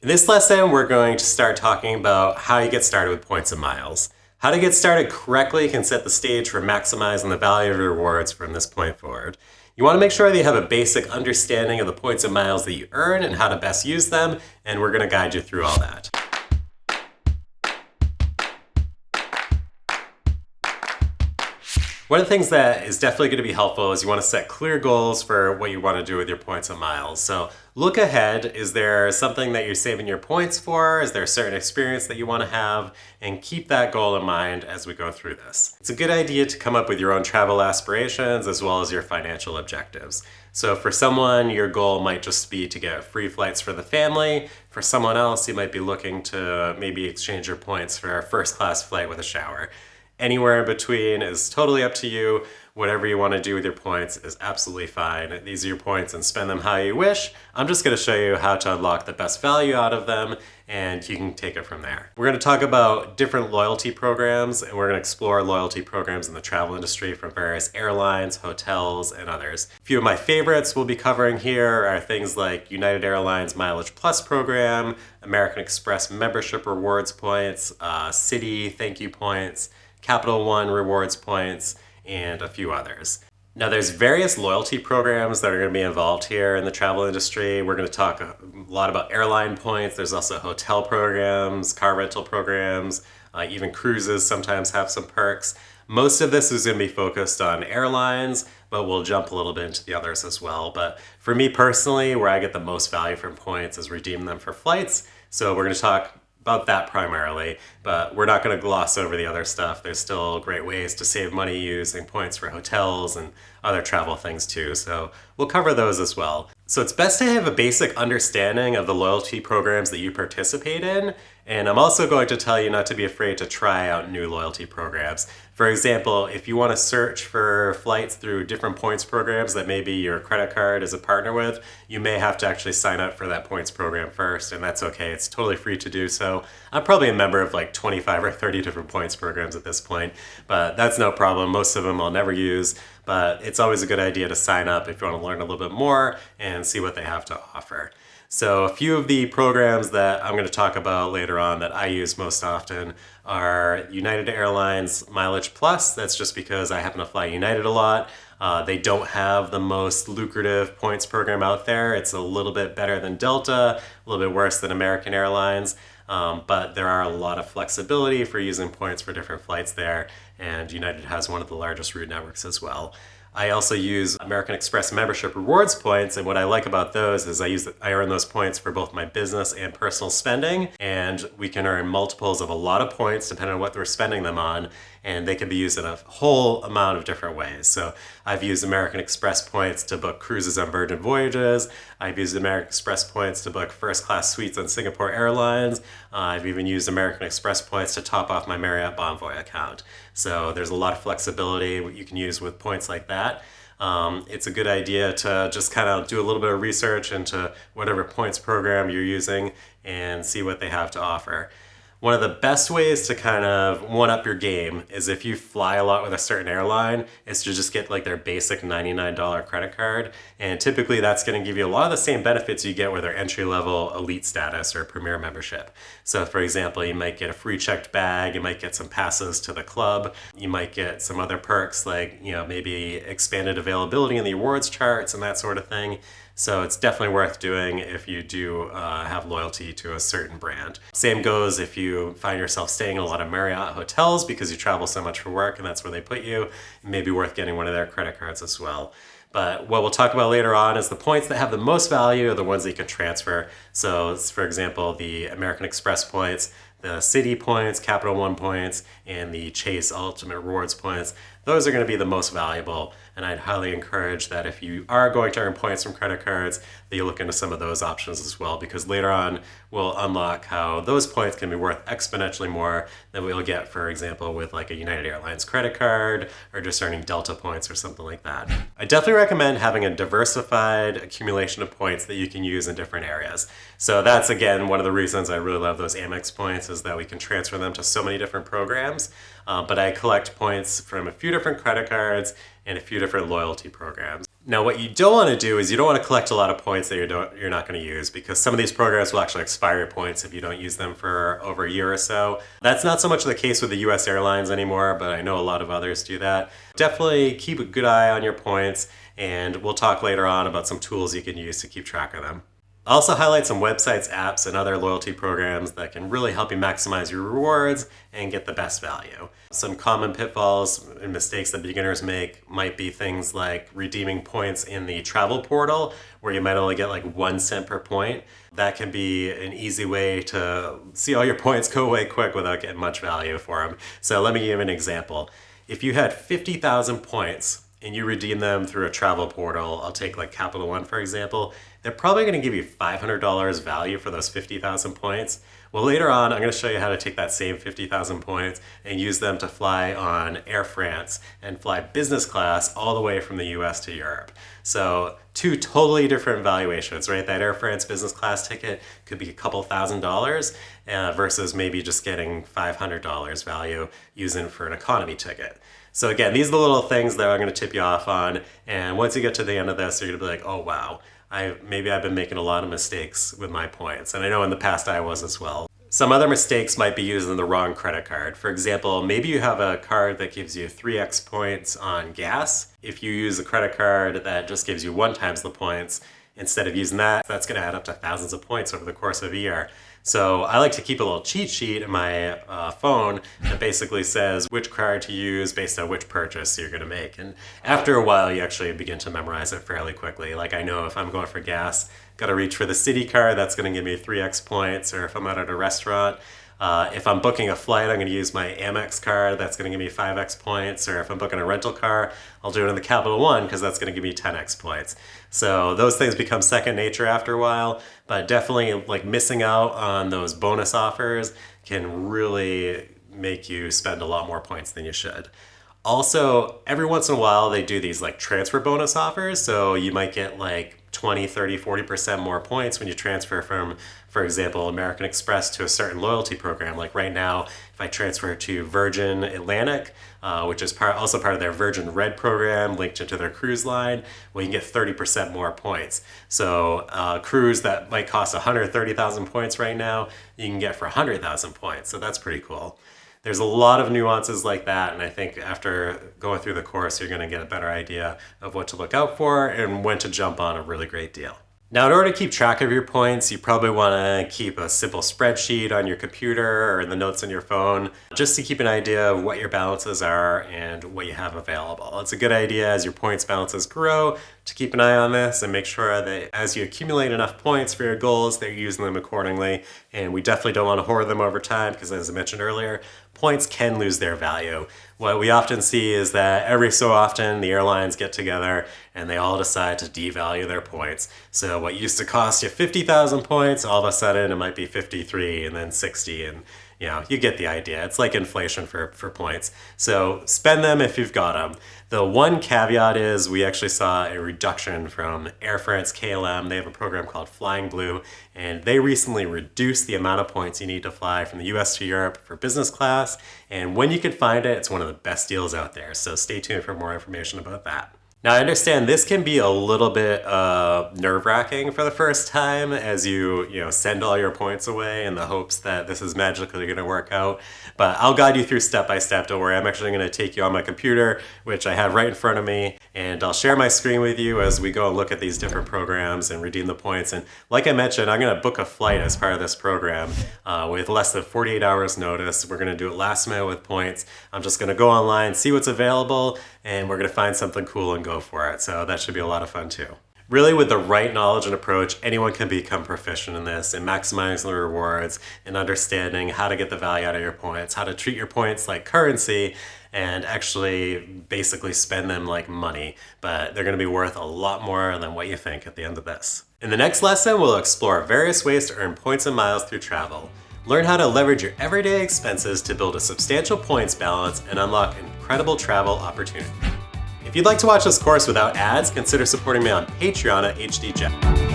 In this lesson, we're going to start talking about how you get started with points and miles. How to get started correctly can set the stage for maximizing the value of your rewards from this point forward. You want to make sure that you have a basic understanding of the points and miles that you earn and how to best use them, and we're going to guide you through all that. One of the things that is definitely going to be helpful is you want to set clear goals for what you want to do with your points and miles. So look ahead. Is there something that you're saving your points for? Is there a certain experience that you want to have? And keep that goal in mind as we go through this. It's a good idea to come up with your own travel aspirations as well as your financial objectives. So for someone, your goal might just be to get free flights for the family. For someone else, you might be looking to maybe exchange your points for a first class flight with a shower. Anywhere in between is totally up to you. Whatever you want to do with your points is absolutely fine. These are your points and spend them how you wish. I'm just going to show you how to unlock the best value out of them, and you can take it from there. We're going to talk about different loyalty programs, and we're going to explore loyalty programs in the travel industry from various airlines, hotels, and others. A few of my favorites we'll be covering here are things like United Airlines Mileage Plus program, American Express membership rewards points, Citi thank you points, Capital One rewards points, and a few others. Now there's various loyalty programs that are going to be involved here in the travel industry. We're going to talk a lot about airline points. There's also hotel programs, car rental programs, even cruises sometimes have some perks. Most of this is going to be focused on airlines, but we'll jump a little bit into the others as well. But for me personally, where I get the most value from points is redeeming them for flights. So we're going to talk about that primarily, but we're not going to gloss over the other stuff. There's still great ways to save money using points for hotels and other travel things too, so we'll cover those as well. So it's best to have a basic understanding of the loyalty programs that you participate in, and I'm also going to tell you not to be afraid to try out new loyalty programs. For example, if you want to search for flights through different points programs that maybe your credit card is a partner with, you may have to actually sign up for that points program first, and that's okay. It's totally free to do so. I'm probably a member of like 25 or 30 different points programs at this point, but that's no problem. Most of them I'll never use, but it's always a good idea to sign up if you want to learn a little bit more and see what they have to offer. So a few of the programs that I'm going to talk about later on that I use most often are United Airlines Mileage Plus. That's just because I happen to fly United a lot. They don't have the most lucrative points program out there. It's a little bit better than Delta, a little bit worse than American Airlines, but there are a lot of flexibility for using points for different flights there, and United has one of the largest route networks as well. I also use American Express membership rewards points, and what I like about those is I earn those points for both my business and personal spending, and we can earn multiples of a lot of points depending on what we're spending them on, and they can be used in a whole amount of different ways. So I've used American Express points to book cruises on Virgin Voyages. I've used American Express points to book first class suites on Singapore Airlines. I've even used American Express points to top off my Marriott Bonvoy account. So there's a lot of flexibility what you can use with points like that. It's a good idea to just kind of do a little bit of research into whatever points program you're using and see what they have to offer. One of the best ways to kind of one-up your game is if you fly a lot with a certain airline, is to just get like their basic $99 credit card. And typically that's going to give you a lot of the same benefits you get with their entry-level elite status or premier membership. So for example, you might get a free checked bag, you might get some passes to the club, you might get some other perks like, maybe expanded availability in the awards charts and that sort of thing. So it's definitely worth doing if you do have loyalty to a certain brand. Same goes if you find yourself staying in a lot of Marriott hotels because you travel so much for work and that's where they put you. It may be worth getting one of their credit cards as well. But what we'll talk about later on is the points that have the most value are the ones that you can transfer. So for example, the American Express points, the Citi points, Capital One points, and the Chase Ultimate Rewards points. Those are going to be the most valuable, and I'd highly encourage that if you are going to earn points from credit cards, that you look into some of those options as well, because later on we'll unlock how those points can be worth exponentially more than we'll get, for example, with like a United Airlines credit card or just earning Delta points or something like that. I definitely recommend having a diversified accumulation of points that you can use in different areas. So that's, again, one of the reasons I really love those Amex points is that we can transfer them to so many different programs. But I collect points from a few different credit cards and a few different loyalty programs. Now, what you don't want to do is you don't want to collect a lot of points that you're not going to use, because some of these programs will actually expire your points if you don't use them for over a year or so. That's not so much the case with the US airlines anymore, but I know a lot of others do that. Definitely keep a good eye on your points, and we'll talk later on about some tools you can use to keep track of them. I'll also highlight some websites, apps, and other loyalty programs that can really help you maximize your rewards and get the best value. Some common pitfalls and mistakes that beginners make might be things like redeeming points in the travel portal, where you might only get like 1 cent per point. That can be an easy way to see all your points go away quick without getting much value for them. So let me give you an example. If you had 50,000 points and you redeem them through a travel portal, I'll take like Capital One for example, they're probably going to give you $500 value for those 50,000 points. Well, later on, I'm going to show you how to take that same 50,000 points and use them to fly on Air France and fly business class all the way from the US to Europe. So 2 totally different valuations, right? That Air France business class ticket could be a couple $1,000s versus maybe just getting $500 value using it for an economy ticket. So again, these are the little things that I'm going to tip you off on. And once you get to the end of this, you're going to be like, oh, wow, maybe I've been making a lot of mistakes with my points. And I know in the past I was as well. Some other mistakes might be using the wrong credit card. For example, maybe you have a card that gives you 3x points on gas. If you use a credit card that just gives you 1 times the points, instead of using that, that's going to add up to thousands of points over the course of a year. So I like to keep a little cheat sheet in my phone that basically says which card to use based on which purchase you're going to make. And after a while, you actually begin to memorize it fairly quickly. Like I know if I'm going for gas, got to reach for the Citi card, that's going to give me 3x points. Or if I'm out at a restaurant, if I'm booking a flight, I'm going to use my Amex card, that's going to give me 5x points. Or if I'm booking a rental car, I'll do it in the Capital One because that's going to give me 10x points. So those things become second nature after a while, but definitely like missing out on those bonus offers can really make you spend a lot more points than you should. Also, every once in a while, they do these like transfer bonus offers. So you might get like 20, 30, 40% more points when you transfer from, for example, American Express to a certain loyalty program. Like right now, if I transfer to Virgin Atlantic, which is also part of their Virgin Red program linked into their cruise line, well, you can get 30% more points. So a cruise that might cost 130,000 points right now, you can get for 100,000 points. So that's pretty cool. There's a lot of nuances like that, and I think after going through the course, you're going to get a better idea of what to look out for and when to jump on a really great deal. Now, in order to keep track of your points, you probably want to keep a simple spreadsheet on your computer or in the notes on your phone, just to keep an idea of what your balances are and what you have available. It's a good idea as your points balances grow to keep an eye on this and make sure that as you accumulate enough points for your goals, that you're using them accordingly. And we definitely don't want to hoard them over time because, as I mentioned earlier, points can lose their value. What we often see is that every so often the airlines get together and they all decide to devalue their points. So what used to cost you 50,000 points, all of a sudden it might be 53 and then 60, and you know, you get the idea. It's like inflation for points. So spend them if you've got them. The one caveat is we actually saw a reduction from Air France KLM. They have a program called Flying Blue, and they recently reduced the amount of points you need to fly from the US to Europe for business class. And when you can find it, it's one of the best deals out there. So stay tuned for more information about that. Now, I understand this can be a little bit nerve-wracking for the first time as you send all your points away in the hopes that this is magically going to work out. But I'll guide you through step by step. Don't worry, I'm actually going to take you on my computer, which I have right in front of me, and I'll share my screen with you as we go and look at these different programs and redeem the points. And like I mentioned, I'm going to book a flight as part of this program with less than 48 hours notice. We're going to do it last minute with points. I'm just going to go online, see what's available, and we're going to find something cool and go for it. So that should be a lot of fun too. Really, with the right knowledge and approach, anyone can become proficient in this and maximizing the rewards and understanding how to get the value out of your points, how to treat your points like currency and actually basically spend them like money. But they're going to be worth a lot more than what you think at the end of this. In the next lesson, we'll explore various ways to earn points and miles through travel. Learn how to leverage your everyday expenses to build a substantial points balance and unlock incredible travel opportunities. If you'd like to watch this course without ads, consider supporting me on Patreon at HDjeff.